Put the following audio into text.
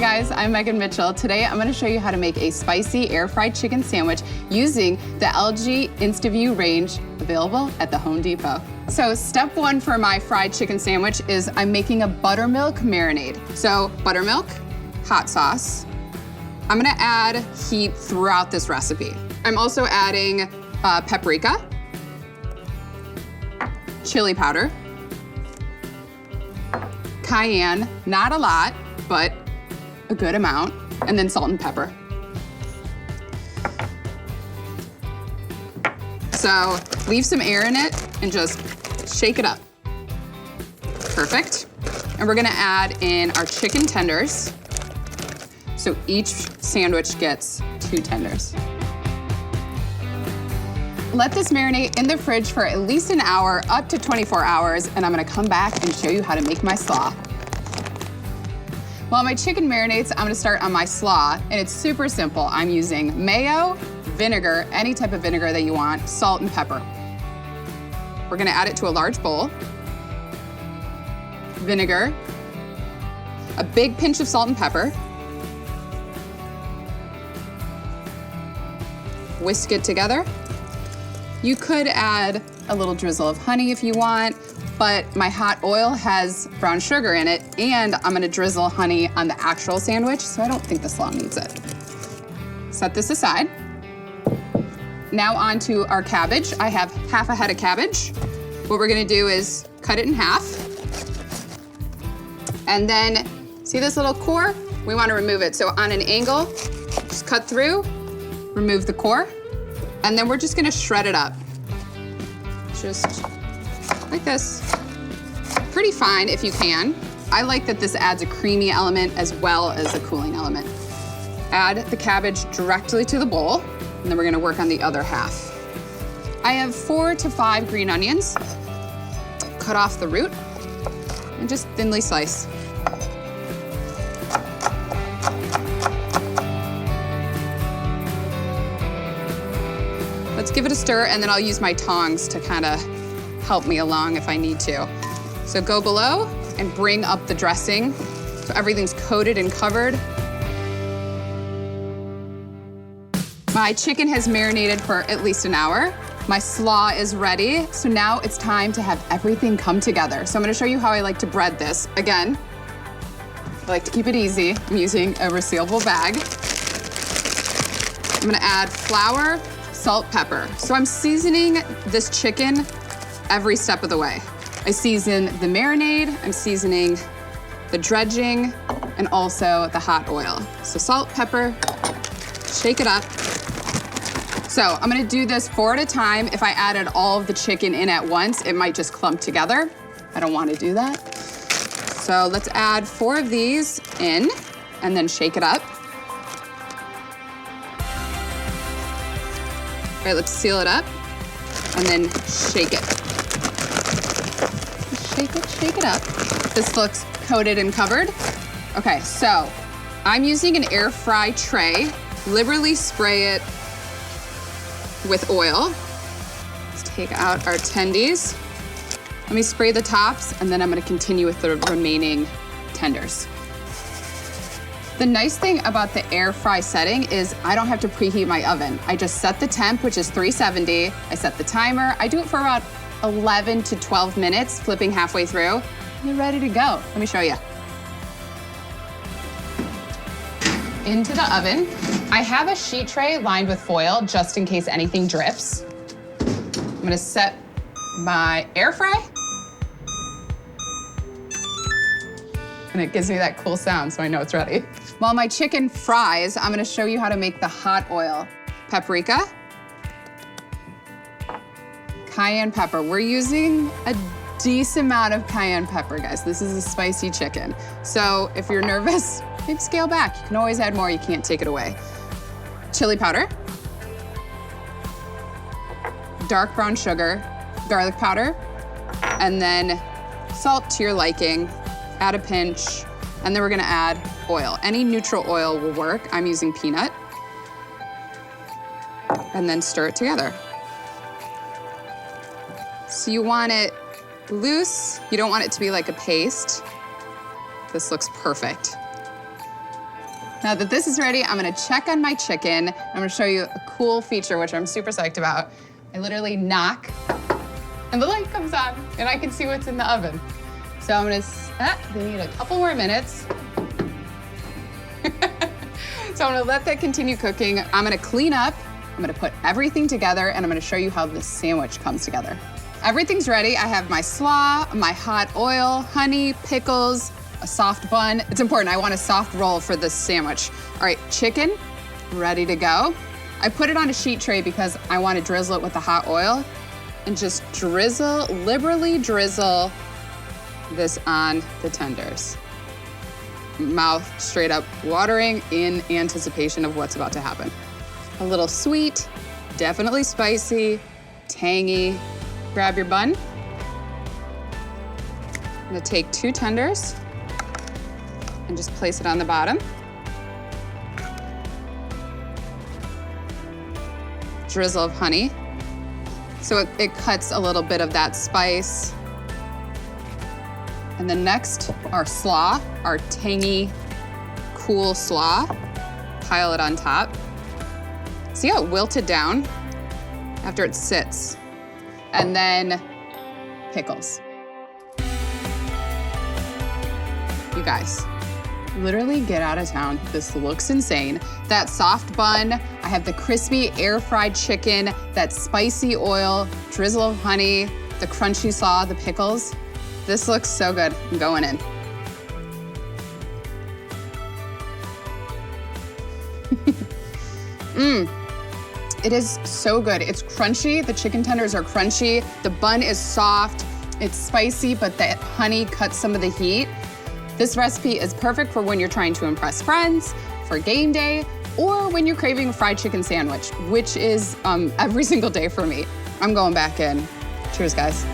guys, I'm Megan Mitchell. Today I'm gonna show you how to make a spicy air-fried chicken sandwich using the LG InstaView range available at the Home Depot. So step one for my fried chicken sandwich is I'm making a buttermilk marinade. So buttermilk, hot sauce. I'm gonna add heat throughout this recipe. I'm also adding paprika, chili powder, cayenne, not a lot, but a good amount, and then salt and pepper. So leave some air in it and just shake it up. Perfect. And we're gonna add in our chicken tenders. So each sandwich gets 2 tenders. Let this marinate in the fridge for at least an hour, up to 24 hours, and I'm gonna come back and show you how to make my slaw. While my chicken marinates, I'm gonna start on my slaw, and it's super simple. I'm using mayo, vinegar, any type of vinegar that you want, salt and pepper. We're gonna add it to a large bowl. Vinegar, a big pinch of salt and pepper. Whisk it together. You could add a little drizzle of honey if you want, but my hot oil has brown sugar in it, and I'm gonna drizzle honey on the actual sandwich, so I don't think the slaw needs it. Set this aside. Now on to our cabbage. I have half a head of cabbage. What we're gonna do is cut it in half. And then, see this little core? We wanna remove it. So on an angle, just cut through, remove the core, and then we're just gonna shred it up. Just like this. Pretty fine if you can. I like that this adds a creamy element as well as a cooling element. Add the cabbage directly to the bowl, and then we're gonna work on the other half. I have 4 to 5 green onions. Cut off the root and just thinly slice. Let's give it a stir, and then I'll use my tongs to kind of help me along if I need to. So go below and bring up the dressing so everything's coated and covered. My chicken has marinated for at least an hour. My slaw is ready, so now it's time to have everything come together. So I'm gonna show you how I like to bread this. Again, I like to keep it easy. I'm using a resealable bag. I'm gonna add flour, salt, pepper. So I'm seasoning this chicken every step of the way. I season the marinade, I'm seasoning the dredging, and also the hot oil. So salt, pepper, shake it up. So I'm gonna do this 4 at a time. If I added all of the chicken in at once, it might just clump together. I don't wanna do that. So let's add 4 of these in and then shake it up. All right, let's seal it up and then shake it. Shake it up. This looks coated and covered. Okay, so I'm using an air fry tray. Liberally spray it with oil. Let's take out our tendies. Let me spray the tops, and then I'm gonna continue with the remaining tenders. The nice thing about the air fry setting is I don't have to preheat my oven. I just set the temp, which is 370. I set the timer. I do it for about 11 to 12 minutes, flipping halfway through, and they're ready to go. Let me show you. Into the oven. I have a sheet tray lined with foil just in case anything drips. I'm gonna set my air fry. And it gives me that cool sound, so I know it's ready. While my chicken fries, I'm gonna show you how to make the hot oil. Paprika, cayenne pepper. We're using a decent amount of cayenne pepper, guys. This is a spicy chicken. So if you're nervous, maybe scale back. You can always add more, you can't take it away. Chili powder, dark brown sugar, garlic powder, and then salt to your liking. Add a pinch, and then we're gonna add oil. Any neutral oil will work. I'm using peanut. And then stir it together. So you want it loose. You don't want it to be like a paste. This looks perfect. Now that this is ready, I'm gonna check on my chicken. I'm gonna show you a cool feature, which I'm super psyched about. I literally knock, and the light comes on, and I can see what's in the oven. So I'm gonna set, they need a couple more minutes. So I'm gonna let that continue cooking. I'm gonna clean up, I'm gonna put everything together, and I'm gonna show you how the sandwich comes together. Everything's ready. I have my slaw, my hot oil, honey, pickles, a soft bun. It's important, I want a soft roll for this sandwich. All right, chicken, ready to go. I put it on a sheet tray because I want to drizzle it with the hot oil and just drizzle, liberally drizzle this on the tenders. Mouth straight up watering in anticipation of what's about to happen. A little sweet, definitely spicy, tangy. Grab your bun. I'm gonna take 2 tenders and just place it on the bottom. Drizzle of honey. So it cuts a little bit of that spice. And then next, our slaw, our tangy, cool slaw. Pile it on top. See how it wilted down after it sits? And then pickles. You guys, literally get out of town. This looks insane. That soft bun, I have the crispy air-fried chicken, that spicy oil, drizzle of honey, the crunchy slaw, the pickles. This looks so good. I'm going in. It is so good. It's crunchy. The chicken tenders are crunchy. The bun is soft. It's spicy, but the honey cuts some of the heat. This recipe is perfect for when you're trying to impress friends, for game day, or when you're craving a fried chicken sandwich, which is every single day for me. I'm going back in. Cheers, guys.